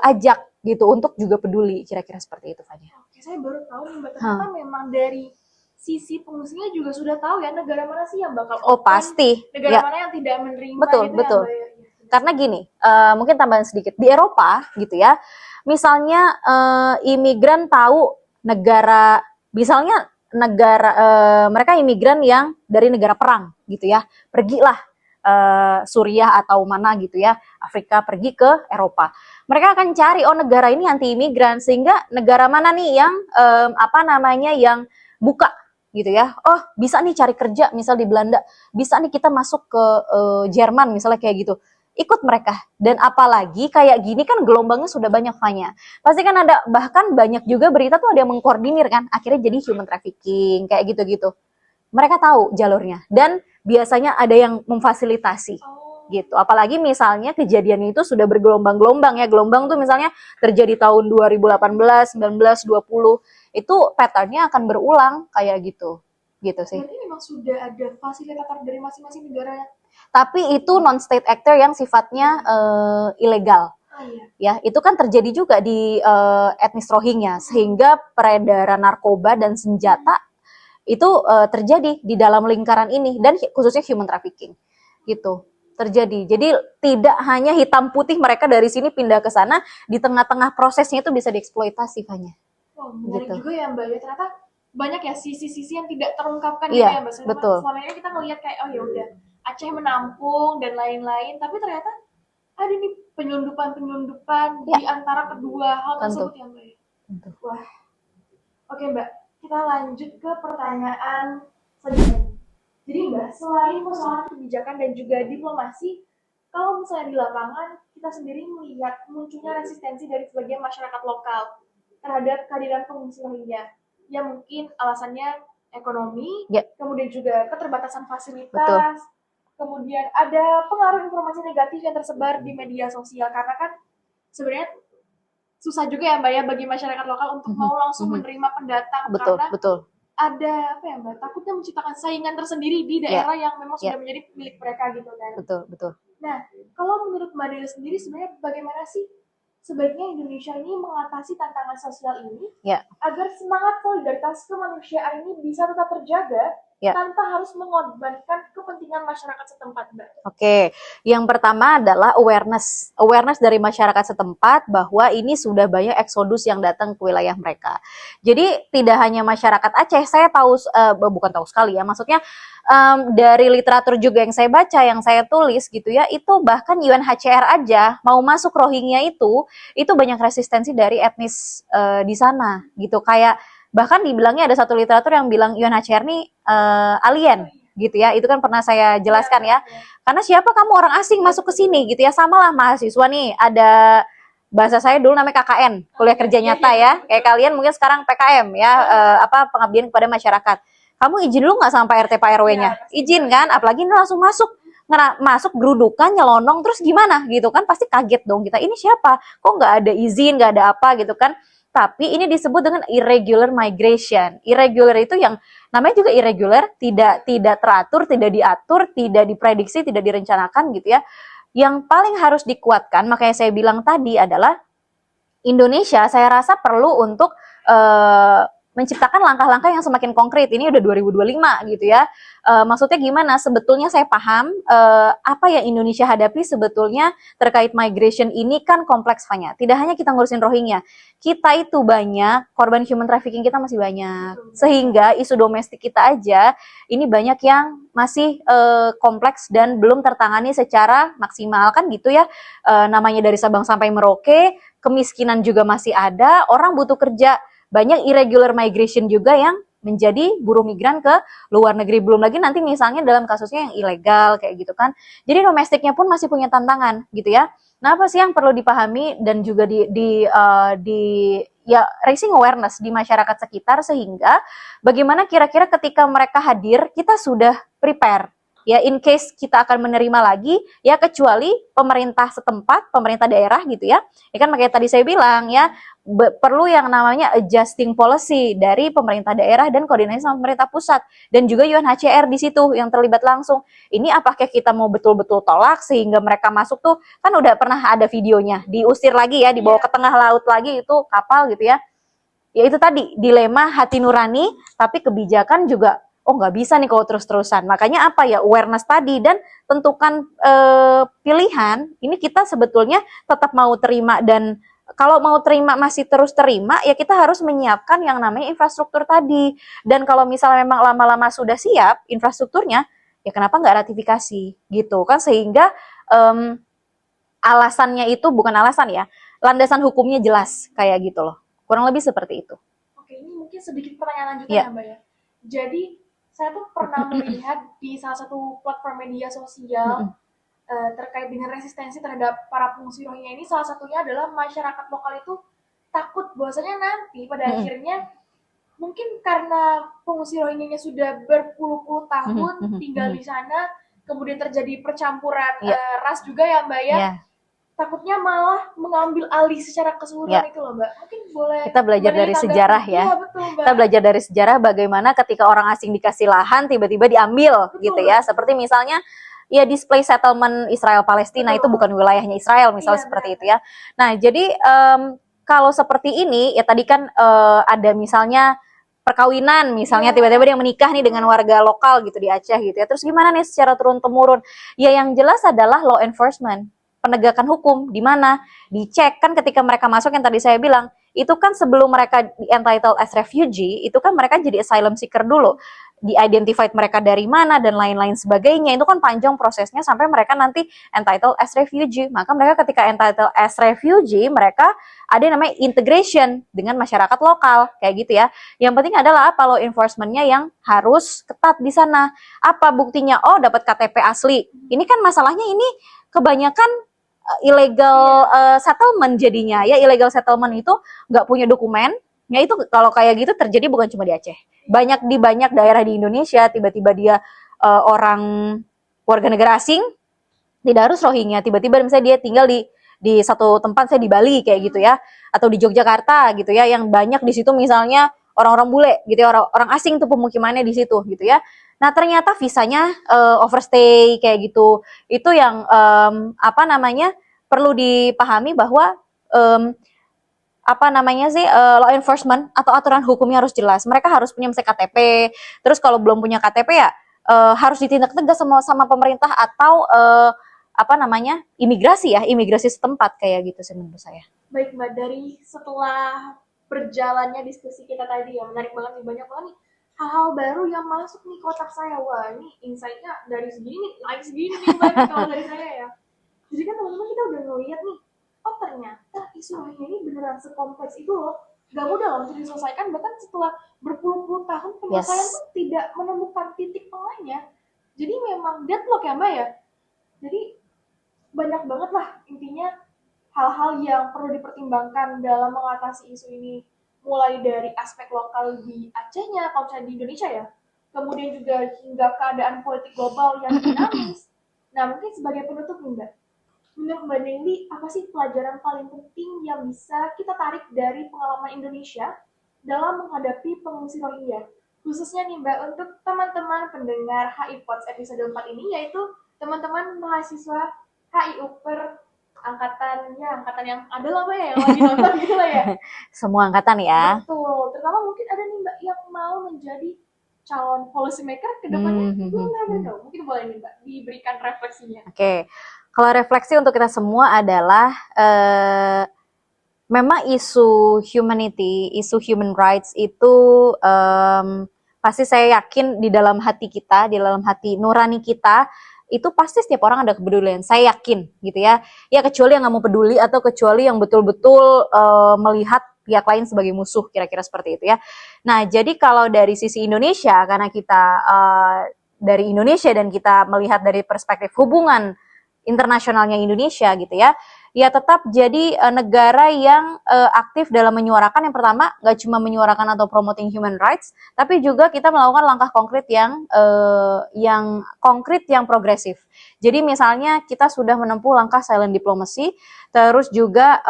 ajak gitu untuk juga peduli, kira-kira seperti itu Fanya. Oke, saya baru tahu nih Mbak, ternyata memang dari sisi pengungsinya juga sudah tahu ya negara mana sih yang bakal open, pasti negara ya, mana yang tidak menerima betul gitu betul ya. Karena gini, mungkin tambahan sedikit, di Eropa gitu ya, misalnya imigran tahu mereka imigran yang dari negara perang gitu ya, pergilah Suriah atau mana gitu ya, Afrika, pergi ke Eropa. Mereka akan cari, oh negara ini anti imigran, sehingga negara mana nih yang yang buka gitu ya. Oh, bisa nih cari kerja misal di Belanda, bisa nih kita masuk ke Jerman misalnya kayak gitu. Ikut mereka. Dan apalagi kayak gini kan gelombangnya sudah banyak Fanya. Pasti kan ada, bahkan banyak juga berita tuh ada yang mengkoordinir kan, akhirnya jadi human trafficking kayak gitu-gitu. Mereka tahu jalurnya dan biasanya ada yang memfasilitasi gitu. Apalagi misalnya kejadian itu sudah bergelombang-gelombang ya. Gelombang tuh misalnya terjadi tahun 2018, 19, 20. Itu pattern-nya akan berulang kayak gitu. Gitu sih. Berarti memang sudah ada fasilitator dari masing-masing negara. Tapi itu non-state actor yang sifatnya ilegal. Ya, itu kan terjadi juga di etnis Rohingya, sehingga peredaran narkoba dan senjata itu terjadi di dalam lingkaran ini, dan khususnya human trafficking gitu terjadi. Jadi tidak hanya hitam putih mereka dari sini pindah ke sana, di tengah-tengah prosesnya itu bisa dieksploitasi Fanya. Menarik juga ya Mbak, ya ternyata banyak ya sisi-sisi yang tidak terungkapkan gitu ya Mbak. Betul. Selama ini kita ngelihat kayak oh ya udah Aceh menampung dan lain-lain, tapi ternyata ada nih penyelundupan di antara kedua hal tersebut ya Mbak. Wah. Oke Mbak, kita lanjut ke pertanyaan selanjutnya. Jadi Mbak, selain persoalan kebijakan dan juga diplomasi, kalau misalnya di lapangan kita sendiri melihat munculnya resistensi dari sebagian masyarakat lokal terhadap kehadiran pengungsi Rohingya, yang mungkin alasannya ekonomi, kemudian juga keterbatasan fasilitas. Betul. kemudian ada pengaruh informasi negatif yang tersebar di media sosial, karena kan sebenarnya susah juga ya Mbak ya bagi masyarakat lokal untuk mau langsung menerima pendatang, Betul, karena betul. ada apa ya Mbak, takutnya menciptakan saingan tersendiri di daerah yang memang sudah menjadi milik mereka gitu kan. Betul, betul. Nah, kalau menurut Mbak Dela sendiri sebenarnya bagaimana sih sebaiknya Indonesia ini mengatasi tantangan sosial ini agar semangat solidaritas kemanusiaan ini bisa tetap terjaga tanpa harus mengorbankan kepentingan masyarakat setempat, Mbak? Oke, yang pertama adalah awareness dari masyarakat setempat bahwa ini sudah banyak eksodus yang datang ke wilayah mereka. Jadi tidak hanya masyarakat Aceh, saya tahu bukan tahu sekali ya, maksudnya dari literatur juga yang saya baca, yang saya tulis gitu ya, itu bahkan UNHCR aja mau masuk Rohingya itu banyak resistensi dari etnis di sana gitu, kayak bahkan dibilangnya ada satu literatur yang bilang UNHCR nih alien gitu ya, itu kan pernah saya jelaskan ya, karena siapa kamu orang asing masuk ke sini gitu ya, samalah mahasiswa nih, ada bahasa saya dulu namanya KKN, kuliah kerja nyata ya, kayak kalian mungkin sekarang PKM ya, pengabdian kepada masyarakat. Kamu izin dulu nggak sama Pak RT Pak RW-nya? Izin kan, apalagi ini langsung masuk gerudukan, nyelonong, terus gimana gitu kan, pasti kaget dong kita, ini siapa, kok nggak ada izin, nggak ada apa gitu kan. Tapi ini disebut dengan irregular migration. Irregular itu yang namanya juga irregular, tidak teratur, tidak diatur, tidak diprediksi, tidak direncanakan gitu ya. Yang paling harus dikuatkan, makanya saya bilang tadi adalah Indonesia saya rasa perlu untuk menciptakan langkah-langkah yang semakin konkret. Ini udah 2025 gitu ya. Maksudnya gimana? Sebetulnya saya paham apa yang Indonesia hadapi sebetulnya terkait migration ini kan kompleks banyak. Tidak hanya kita ngurusin Rohingya. Kita itu banyak, korban human trafficking kita masih banyak. Sehingga isu domestik kita aja ini banyak yang masih kompleks dan belum tertangani secara maksimal kan gitu ya. Namanya dari Sabang sampai Merauke, kemiskinan juga masih ada, orang butuh kerja. Banyak irregular migration juga yang menjadi buruh migran ke luar negeri. Belum lagi nanti misalnya dalam kasusnya yang ilegal kayak gitu kan. Jadi domestiknya pun masih punya tantangan gitu ya. Nah, apa sih yang perlu dipahami dan juga ya raising awareness di masyarakat sekitar, sehingga bagaimana kira-kira ketika mereka hadir kita sudah prepare. Ya, in case kita akan menerima lagi, ya kecuali pemerintah setempat, pemerintah daerah gitu ya. Ya kan makanya tadi saya bilang ya, perlu yang namanya adjusting policy dari pemerintah daerah dan koordinasi sama pemerintah pusat. Dan juga UNHCR di situ yang terlibat langsung. Ini apakah kita mau betul-betul tolak sehingga mereka masuk tuh, kan udah pernah ada videonya, diusir lagi ya, dibawa ke tengah laut lagi itu kapal gitu ya. Ya itu tadi, dilema hati nurani, tapi kebijakan juga nggak bisa nih kalau terus-terusan. Makanya apa ya, awareness tadi, dan tentukan pilihan. Ini kita sebetulnya tetap mau terima, dan kalau mau terima masih terus terima, ya kita harus menyiapkan yang namanya infrastruktur tadi. Dan kalau misalnya memang lama-lama sudah siap infrastrukturnya, ya kenapa nggak ratifikasi gitu kan, sehingga alasannya itu bukan alasan ya, landasan hukumnya jelas kayak gitu loh. Kurang lebih seperti itu. Oke, ini mungkin sedikit pertanyaan lanjutan ya Mbak ya. Jadi saya tuh pernah melihat di salah satu platform media sosial terkait dengan resistensi terhadap para pengungsi Rohingya ini, salah satunya adalah masyarakat lokal itu takut bahwasanya nanti pada akhirnya mungkin karena pengungsi Rohingya sudah berpuluh-puluh tahun tinggal di sana, kemudian terjadi percampuran ras juga ya Mbak ya. Takutnya malah mengambil alih secara keseluruhan itu loh Mbak. Mungkin boleh kita belajar dari sejarah ya. Iya, betul, Mbak. Kita belajar dari sejarah bagaimana ketika orang asing dikasih lahan tiba-tiba diambil gitu ya. Seperti misalnya ya display settlement Israel Palestina itu bukan wilayahnya Israel misalnya seperti itu ya. Nah, jadi kalau seperti ini ya tadi kan ada misalnya perkawinan misalnya tiba-tiba dia menikah nih dengan warga lokal gitu di Aceh gitu ya. Terus gimana nih secara turun-temurun? Ya yang jelas adalah law enforcement, penegakan hukum, di mana dicek kan ketika mereka masuk, yang tadi saya bilang itu kan sebelum mereka entitled as refugee, itu kan mereka jadi asylum seeker dulu, di-identified mereka dari mana dan lain-lain sebagainya. Itu kan panjang prosesnya sampai mereka nanti entitled as refugee. Maka mereka ketika entitled as refugee, mereka ada yang namanya integration dengan masyarakat lokal kayak gitu ya. Yang penting adalah apa, law enforcement-nya yang harus ketat di sana. Apa buktinya? Oh, dapat KTP asli. Ini kan masalahnya, ini kebanyakan illegal settlement jadinya ya. Illegal settlement itu nggak punya dokumen ya. Itu kalau kayak gitu terjadi bukan cuma di Aceh, banyak daerah di Indonesia. Tiba-tiba dia orang warga negara asing, tidak harus Rohingya, tiba-tiba misalnya dia tinggal di satu tempat, saya di Bali kayak gitu ya, atau di Yogyakarta gitu ya, yang banyak di situ misalnya orang-orang bule gitu ya, orang asing tuh pemukimannya di situ gitu ya. Nah ternyata visanya overstay kayak gitu, itu yang apa namanya perlu dipahami bahwa apa namanya sih law enforcement atau aturan hukumnya harus jelas. Mereka harus punya misalnya KTP. Terus kalau belum punya KTP ya harus ditindak tegas sama pemerintah atau apa namanya imigrasi ya, imigrasi setempat kayak gitu sih menurut saya. Baik Mbak, dari setelah berjalannya diskusi kita tadi ya, menarik banget nih, banyak banget nih hal-hal baru yang masuk nih kotak saya. Wah, ini insight-nya dari segini nih, naik segini nih Mbak, kalau dari saya ya. Jadi kan teman-teman kita udah ngeliat nih, oh ternyata isu lainnya ini beneran sekompleks itu loh. Gak mudah loh untuk diselesaikan, bahkan setelah berpuluh-puluh tahun penyelesaian pun tidak menemukan titik tengahnya. Jadi memang deadlock ya Mbak ya. Jadi banyak banget lah intinya hal-hal yang perlu dipertimbangkan dalam mengatasi isu ini, mulai dari aspek lokal di Acehnya, kalau misalnya di Indonesia ya, kemudian juga hingga keadaan politik global yang dinamis. Nah, mungkin sebagai penutup nih Mbak, menurut Mbak Nelly, apa sih pelajaran paling penting yang bisa kita tarik dari pengalaman Indonesia dalam menghadapi pengungsi Rohingya? Khususnya nih Mbak, untuk teman-teman pendengar HI Pods episode 4 ini, yaitu teman-teman mahasiswa HI Uper angkatan yang ada lah Mbak ya, yang lagi nonton gitu lah ya. Semua angkatan ya. Betul, terutama mungkin ada nih Mbak yang mau menjadi calon policy maker ke depannya, mungkin boleh nih Mbak diberikan refleksinya. Oke. Kalau refleksi untuk kita semua adalah memang isu humanity, isu human rights itu pasti saya yakin di dalam hati kita, di dalam hati nurani kita, itu pasti setiap orang ada kepedulian. Saya yakin gitu ya. Ya kecuali yang nggak mau peduli atau kecuali yang betul-betul melihat pihak lain sebagai musuh, kira-kira seperti itu ya. Nah, jadi kalau dari sisi Indonesia, karena kita dari Indonesia dan kita melihat dari perspektif hubungan internasionalnya Indonesia gitu ya, ya tetap jadi negara yang aktif dalam menyuarakan, yang pertama nggak cuma menyuarakan atau promoting human rights, tapi juga kita melakukan langkah konkret yang konkret yang progresif. Jadi misalnya kita sudah menempuh langkah silent diplomacy, terus juga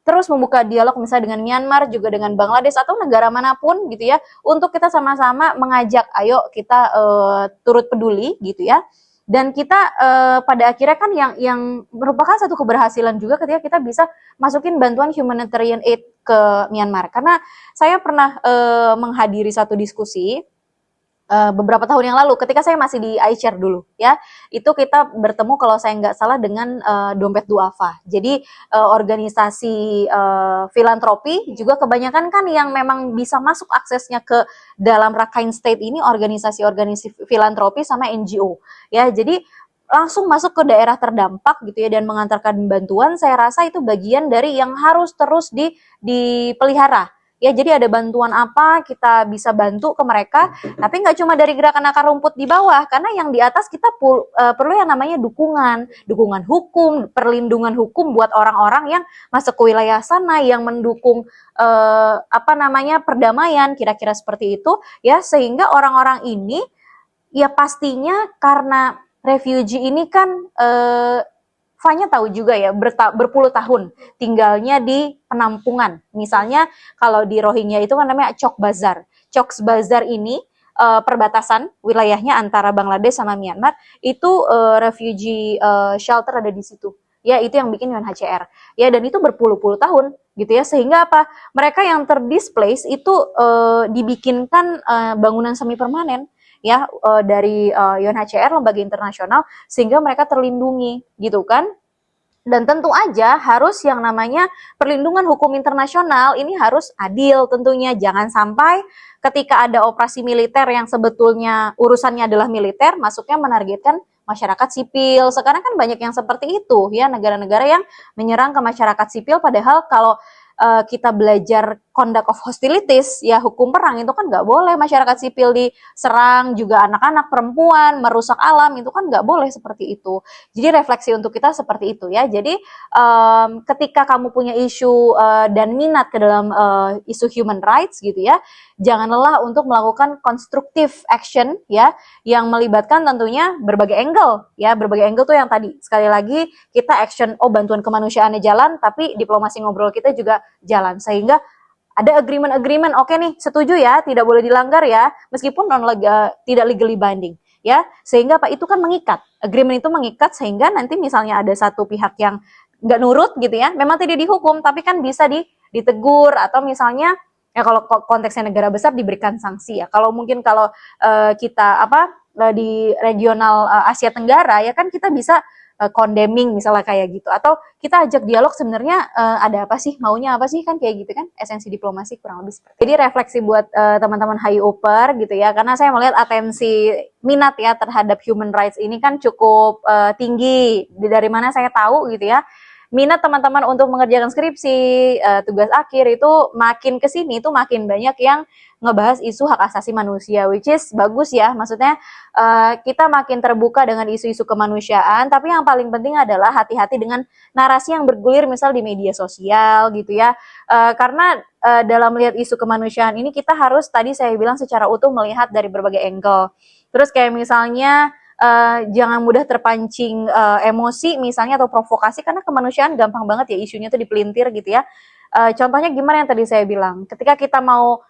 terus membuka dialog misalnya dengan Myanmar, juga dengan Bangladesh atau negara manapun gitu ya, untuk kita sama-sama mengajak, ayo kita turut peduli gitu ya. Dan kita pada akhirnya kan yang merupakan satu keberhasilan juga ketika kita bisa masukin bantuan humanitarian aid ke Myanmar. Karena saya pernah menghadiri satu diskusi beberapa tahun yang lalu ketika saya masih di iChare dulu ya, itu kita bertemu kalau saya nggak salah dengan Dompet Duafa. Jadi organisasi filantropi juga kebanyakan kan yang memang bisa masuk aksesnya ke dalam Rakhine State ini organisasi-organisasi filantropi sama NGO ya. Jadi langsung masuk ke daerah terdampak gitu ya dan mengantarkan bantuan. Saya rasa itu bagian dari yang harus terus dipelihara. Ya, jadi ada bantuan apa kita bisa bantu ke mereka, tapi nggak cuma dari gerakan akar rumput di bawah, karena yang di atas kita perlu yang namanya dukungan hukum, perlindungan hukum buat orang-orang yang masuk ke wilayah sana, yang mendukung perdamaian, kira-kira seperti itu, ya, sehingga orang-orang ini, ya pastinya karena refugee ini kan Fanya tahu juga ya, berpuluh tahun tinggalnya di penampungan. Misalnya kalau di Rohingya itu kan namanya Cox's Bazar. Cox's Bazar ini perbatasan wilayahnya antara Bangladesh sama Myanmar, itu refugee shelter ada di situ. Ya, itu yang bikin UNHCR. Ya, dan itu berpuluh-puluh tahun gitu ya. Sehingga apa? Mereka yang terdisplace itu dibikinkan bangunan semi permanen ya dari UNHCR, lembaga internasional, sehingga mereka terlindungi gitu kan. Dan tentu aja harus yang namanya perlindungan hukum internasional ini harus adil tentunya. Jangan sampai ketika ada operasi militer yang sebetulnya urusannya adalah militer, masuknya menargetkan masyarakat sipil. Sekarang kan banyak yang seperti itu ya, negara-negara yang menyerang ke masyarakat sipil, padahal kalau kita belajar conduct of hostilities, ya hukum perang itu kan nggak boleh masyarakat sipil diserang, juga anak-anak, perempuan, merusak alam, itu kan nggak boleh seperti itu. Jadi refleksi untuk kita seperti itu ya. Jadi ketika kamu punya isu dan minat ke dalam isu human rights gitu ya, jangan lelah untuk melakukan constructive action ya, yang melibatkan tentunya berbagai angle ya. Berbagai angle tuh yang tadi, sekali lagi kita action, bantuan kemanusiaannya jalan, tapi diplomasi ngobrol kita juga jalan, sehingga ada agreement, oke nih, setuju ya, tidak boleh dilanggar ya, meskipun tidak legally binding ya, sehingga apa, itu kan mengikat, agreement itu mengikat, sehingga nanti misalnya ada satu pihak yang nggak nurut gitu ya, memang tidak dihukum, tapi kan bisa ditegur, atau misalnya ya kalau konteksnya negara besar diberikan sanksi ya. Kalau mungkin kalau kita di regional Asia Tenggara ya kan kita bisa condemning misalnya kayak gitu, atau kita ajak dialog sebenarnya ada apa sih, maunya apa sih, kan kayak gitu kan, esensi diplomasi kurang lebih seperti itu. Jadi refleksi buat teman-teman HIUPer gitu ya, karena saya melihat atensi minat ya terhadap human rights ini kan cukup tinggi. Dari mana saya tahu gitu ya, minat teman-teman untuk mengerjakan skripsi, tugas akhir itu makin kesini itu makin banyak yang ngebahas isu hak asasi manusia, which is bagus ya. Maksudnya kita makin terbuka dengan isu-isu kemanusiaan, tapi yang paling penting adalah hati-hati dengan narasi yang bergulir misal di media sosial gitu ya. Karena dalam melihat isu kemanusiaan ini kita harus, tadi saya bilang, secara utuh melihat dari berbagai angle. Terus kayak misalnya jangan mudah terpancing emosi misalnya atau provokasi, karena kemanusiaan gampang banget ya isunya tuh dipelintir gitu ya. Contohnya gimana yang tadi saya bilang, ketika kita mau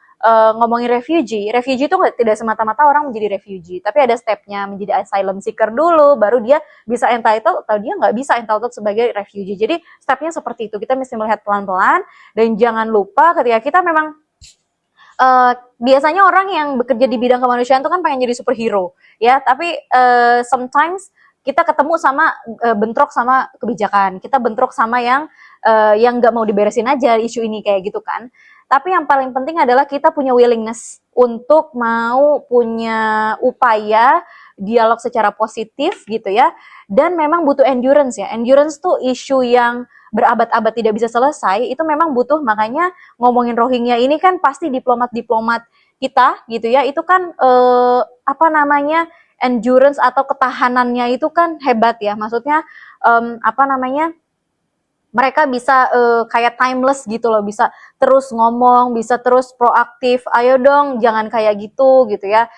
ngomongin refugee itu tidak semata-mata orang menjadi refugee, tapi ada stepnya, menjadi asylum seeker dulu, baru dia bisa entitled atau dia nggak bisa entitled sebagai refugee. Jadi stepnya seperti itu, kita mesti melihat pelan-pelan, dan jangan lupa ketika kita memang biasanya orang yang bekerja di bidang kemanusiaan itu kan pengen jadi superhero ya, tapi sometimes kita ketemu sama bentrok sama kebijakan, kita bentrok sama yang nggak mau diberesin aja isu ini kayak gitu kan. Tapi yang paling penting adalah kita punya willingness untuk mau punya upaya dialog secara positif gitu ya, dan memang butuh endurance ya. Endurance tuh isu yang berabad-abad tidak bisa selesai, itu memang butuh. Makanya ngomongin Rohingya ini kan pasti diplomat-diplomat kita gitu ya, itu kan endurance atau ketahanannya itu kan hebat ya. Maksudnya mereka bisa kayak timeless gitu loh, bisa terus ngomong, bisa terus proaktif, ayo dong jangan kayak gitu ya.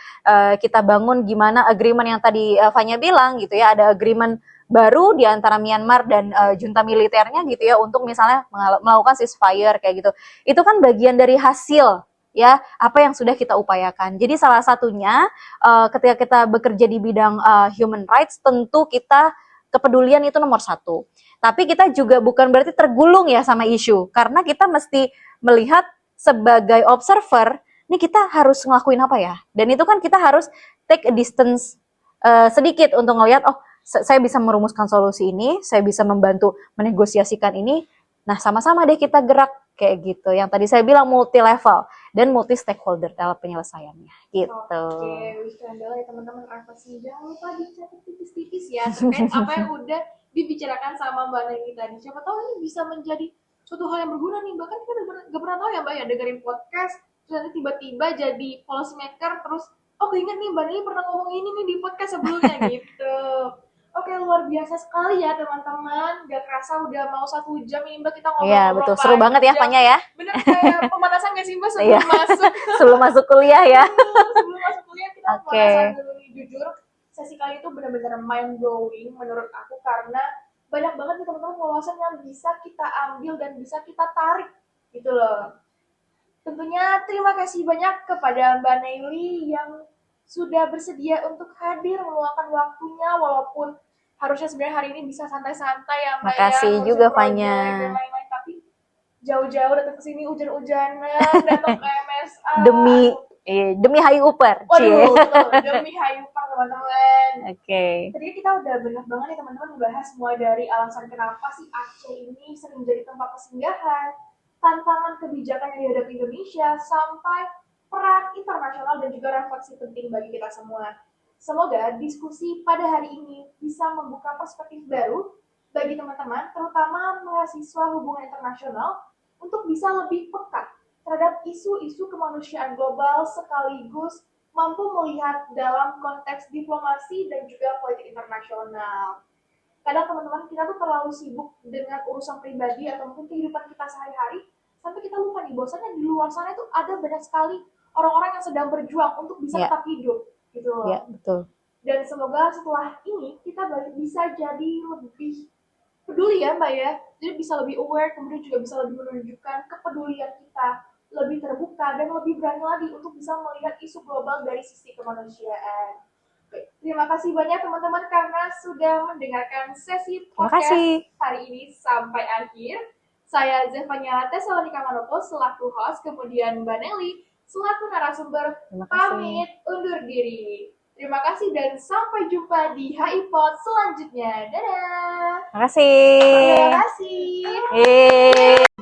Kita bangun gimana agreement yang tadi Fanya bilang gitu ya, ada agreement baru di antara Myanmar dan junta militernya gitu ya, untuk misalnya melakukan ceasefire kayak gitu. Itu kan bagian dari hasil ya apa yang sudah kita upayakan. Jadi salah satunya ketika kita bekerja di bidang human rights, tentu kita kepedulian itu nomor satu. Tapi kita juga bukan berarti tergulung ya sama isu, karena kita mesti melihat sebagai observer, ini kita harus ngelakuin apa ya. Dan itu kan kita harus take a distance sedikit untuk ngelihat, oh saya bisa merumuskan solusi ini, saya bisa membantu menegosiasikan ini, nah sama-sama deh kita gerak kayak gitu. Yang tadi saya bilang multi level dan multi stakeholder dalam penyelesaiannya gitu. Oke, keren banget ya teman-teman. Arfasnya jangan lupa dicatat tipis-tipis ya terkait apa yang udah dibicarakan sama Mbak Neni tadi. Siapa tahu ini bisa menjadi suatu hal yang berguna nih. Bahkan kita gak pernah tahu ya Mbak ya, dengerin podcast terus nanti tiba-tiba jadi policy maker, terus oh keinget nih Mbak Neni pernah ngomong ini nih di podcast sebelumnya gitu. Oke, luar biasa sekali ya teman-teman. Gak kerasa udah mau 1 jam ini Mbak kita ngobrol-ngobrol. Iya betul, seru banget ya Fanya ya. Bener kayak pemanasan gak sih Mbak sebelum masuk? Sebelum masuk kuliah ya. Sebelum masuk kuliah kita pemanasan dulu nih. Jujur, sesi kali itu benar-benar mind blowing menurut aku, karena banyak banget nih teman-teman wawasan yang bisa kita ambil dan bisa kita tarik gitu loh. Tentunya terima kasih banyak kepada Mbak Neili yang sudah bersedia untuk hadir meluangkan waktunya, walaupun harusnya sebenarnya hari ini bisa santai-santai ya Mbak. Makasih ya, juga Fanya. Dan lain-lain, tapi jauh-jauh datang ke sini hujan-hujanan, datang ke MSA demi HIUPer. Waduh, demi HIUPer teman-teman. Oke. Tadi kita udah banyak banget nih teman-teman membahas mulai dari alasan kenapa sih Aceh ini sering jadi tempat persinggahan, tantangan kebijakan yang dihadapi Indonesia, sampai peran internasional dan juga refleksi penting bagi kita semua. Semoga diskusi pada hari ini bisa membuka perspektif baru bagi teman-teman, terutama mahasiswa hubungan internasional, untuk bisa lebih peka terhadap isu-isu kemanusiaan global sekaligus mampu melihat dalam konteks diplomasi dan juga politik internasional. Kadang teman-teman kita tuh terlalu sibuk dengan urusan pribadi atau mungkin kehidupan kita sehari-hari, sampai kita lupa nih bahwasannya di luar sana itu ada banyak sekali orang-orang yang sedang berjuang untuk bisa Ya. tetap hidup gitu loh. Ya, betul. Dan semoga setelah ini kita bisa jadi lebih peduli ya Mbak ya, jadi bisa lebih aware, kemudian juga bisa lebih menunjukkan kepedulian kita, lebih terbuka dan lebih berani lagi untuk bisa melihat isu global dari sisi kemanusiaan. Oke, terima kasih banyak teman-teman karena sudah mendengarkan sesi Terima podcast kasih. hari ini sampai akhir. Saya Zevania Tesalonika Manopo selaku host, kemudian Mbak Nelly selaku narasumber Terima kasih. pamit undur diri. Terima kasih dan sampai jumpa di HIPod selanjutnya. Dadah. Terima kasih. Terima kasih. Yeay.